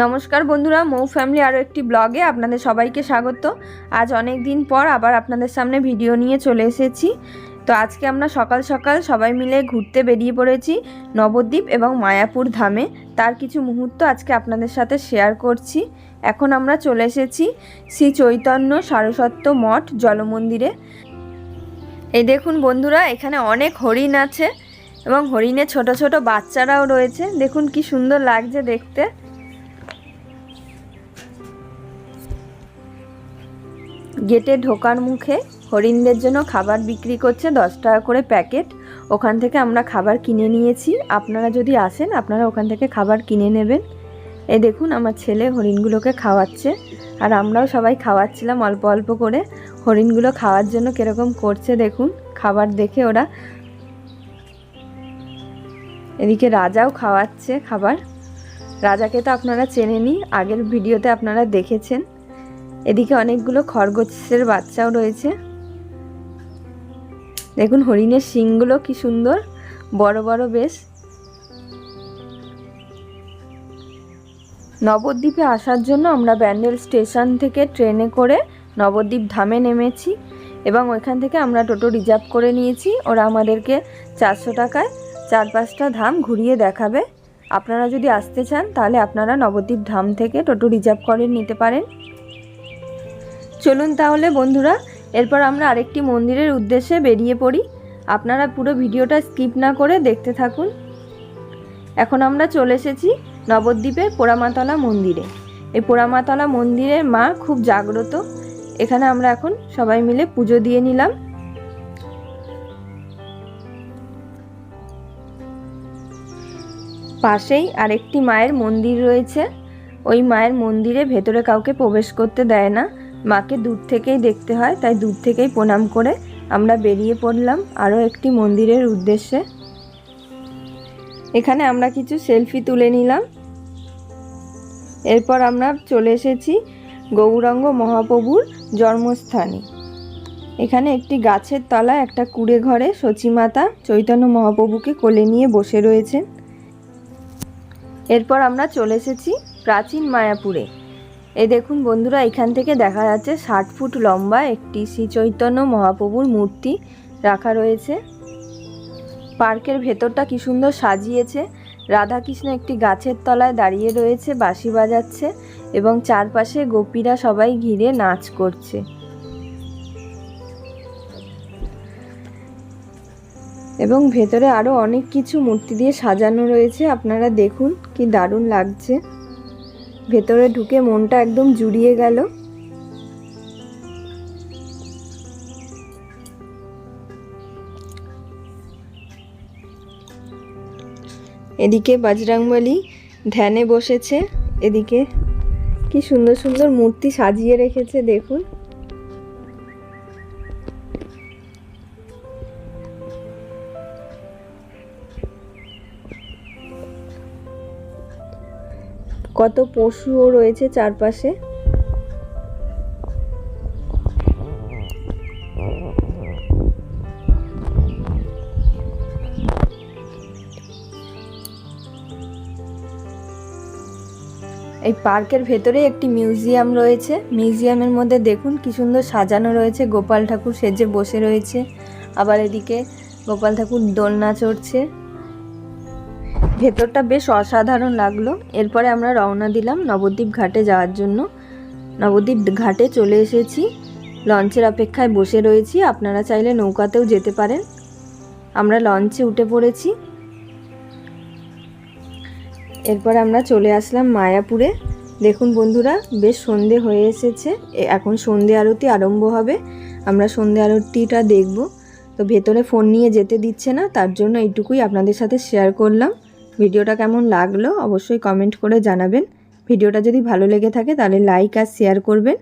নমস্কার বন্ধুরা, মৌ ফ্যামিলি আরও একটি ব্লগে আপনাদের সবাইকে স্বাগত। আজ অনেক দিন পর আবার আপনাদের সামনে ভিডিও নিয়ে চলে এসেছি। তো আজকে আমরা সকাল সকাল সবাই মিলে ঘুরতে বেরিয়ে পড়েছি নবদ্বীপ এবং মায়াপুর ধামে। তার কিছু মুহূর্ত আজকে আপনাদের সাথে শেয়ার করছি। এখন আমরা চলে এসেছি শ্রী চৈতন্য সারস্বত মঠ জলমন্দিরে। এই দেখুন বন্ধুরা, এখানে অনেক হরিণ আছে এবং হরিণে ছোট ছোট বাচ্চারাও রয়েছে। দেখুন কি সুন্দর লাগছে দেখতে। গেটে ঢোকার মুখে হরিণদের জন্য খাবার বিক্রি করছে, 10 টাকা করে প্যাকেট। ওখান থেকে আমরা খাবার কিনে নিয়েছি। আপনারা যদি আসেন আপনারা ওখান থেকে খাবার কিনে নেবেন। এই দেখুন আমার ছেলে হরিণগুলোকে খাওয়াচ্ছে, আর আমরাও সবাই খাওয়াচ্ছিলাম অল্প অল্প করে। হরিণগুলো খাওয়ার জন্য কীরকম করছে দেখুন, খাবার দেখে ওরা। এদিকে রাজাও খাওয়াচ্ছে খাবার। রাজাকে তো আপনারা চেনেনই, আগের ভিডিওতে আপনারা দেখেছেন। এদিকে অনেকগুলো খরগোশের বাচ্চাও রয়েছে। দেখুন হরিণের শিংগুলো কি সুন্দর, বড় বড় বেশ। নবদ্বীপে আসার জন্য আমরা ব্যান্ডেল স্টেশন থেকে ট্রেনে করে নবদ্বীপ ধামে নেমেছি এবং ওইখান থেকে আমরা টোটো রিজার্ভ করে নিয়েছি। ওরা আমাদেরকে 400 টাকায় 4-5টা ধাম ঘুরিয়ে দেখাবে। আপনারা যদি আসতে চান তাহলে আপনারা নবদ্বীপ ধাম থেকে টোটো রিজার্ভ করে নিতে পারেন। চলুন তাহলে বন্ধুরা, এরপর আমরা আরেকটি মন্দিরের উদ্দেশ্যে বেরিয়ে পড়ি। আপনারা পুরো ভিডিওটা স্কিপ না করে দেখতে থাকুন। এখন আমরা চলে এসেছি নবদ্বীপের পোড়ামাতলা মন্দিরে। এই পোড়ামাতলা মন্দিরের মা খুব জাগ্রত। এখানে আমরা এখন সবাই মিলে পুজো দিয়ে নিলাম। পাশেই আরেকটি মায়ের মন্দির রয়েছে। ওই মায়ের মন্দিরে ভেতরে কাউকে প্রবেশ করতে দেয় না, মাকে দূর থেকেই দেখতে হয়। তাই দূর থেকেই প্রণাম করে আমরা বেরিয়ে পড়লাম আরও একটি মন্দিরের উদ্দেশ্যে। এখানে আমরা কিছু সেলফি তুলে নিলাম। এরপর আমরা চলে এসেছি গৌরাঙ্গ মহাপ্রভুর জন্মস্থানে। এখানে একটি গাছের তলায় একটা কুঁড়ে ঘরে সচিমাতা চৈতন্য মহাপ্রভুকে কোলে নিয়ে বসে রয়েছেন। এরপর আমরা চলে এসেছি প্রাচীন মায়াপুরে। এই দেখুন বন্ধুরা, এখান থেকে দেখা যাচ্ছে 60 ফুট লম্বা একটি শ্রী চৈতন্য মহাপ্রভুর মূর্তি রাখা রয়েছে। পার্কের ভেতরটা কি সুন্দর সাজিয়েছে। রাধাকৃষ্ণ একটি গাছের তলায় দাঁড়িয়ে রয়েছে, বাঁশি বাজাচ্ছে এবং চারপাশে গোপীরা সবাই ঘিরে নাচ করছে। এবং ভেতরে আরও অনেক কিছু মূর্তি দিয়ে সাজানো রয়েছে। আপনারা দেখুন কি দারুণ লাগছে। ভেতরে ঢুকে মনটা একদম জুড়িয়ে গেল। এদিকে বজরংবলী ধ্যানে বসেছে। এদিকে কি সুন্দর সুন্দর মূর্তি সাজিয়ে রেখেছে দেখুন। কত পশুও রয়েছে চারপাশে। এই পার্কের ভেতরে একটি মিউজিয়াম রয়েছে। মিউজিয়ামের মধ্যে দেখুন কি সুন্দর সাজানো রয়েছে। গোপাল ঠাকুর সেজে বসে রয়েছে, আবার এদিকে গোপাল ঠাকুর দোলনা চড়ছে। ভেতরটা বেশ অসাধারণ লাগলো। এরপরে আমরা রওনা দিলাম নবদ্বীপ ঘাটে যাওয়ার জন্য। নবদ্বীপ ঘাটে চলে এসেছি, লঞ্চের অপেক্ষায় বসে রয়েছি। আপনারা চাইলে নৌকাতেও যেতে পারেন। আমরা লঞ্চে উঠে পড়েছি। এরপর আমরা চলে আসলাম মায়াপুরে। দেখুন বন্ধুরা, বেশ সন্ধে হয়ে এসেছে। এখন সন্ধে আরতি আরম্ভ হবে। আমরা সন্ধে আরতিটা দেখব। তো ভেতরে ফোন নিয়ে যেতে দিচ্ছে না, তার জন্য এইটুকুই আপনাদের সাথে শেয়ার করলাম। ভিডিওটা কেমন লাগলো অবশ্যই কমেন্ট করে জানাবেন। ভিডিওটা যদি ভালো লেগে থাকে তাহলে লাইক আর শেয়ার করবেন।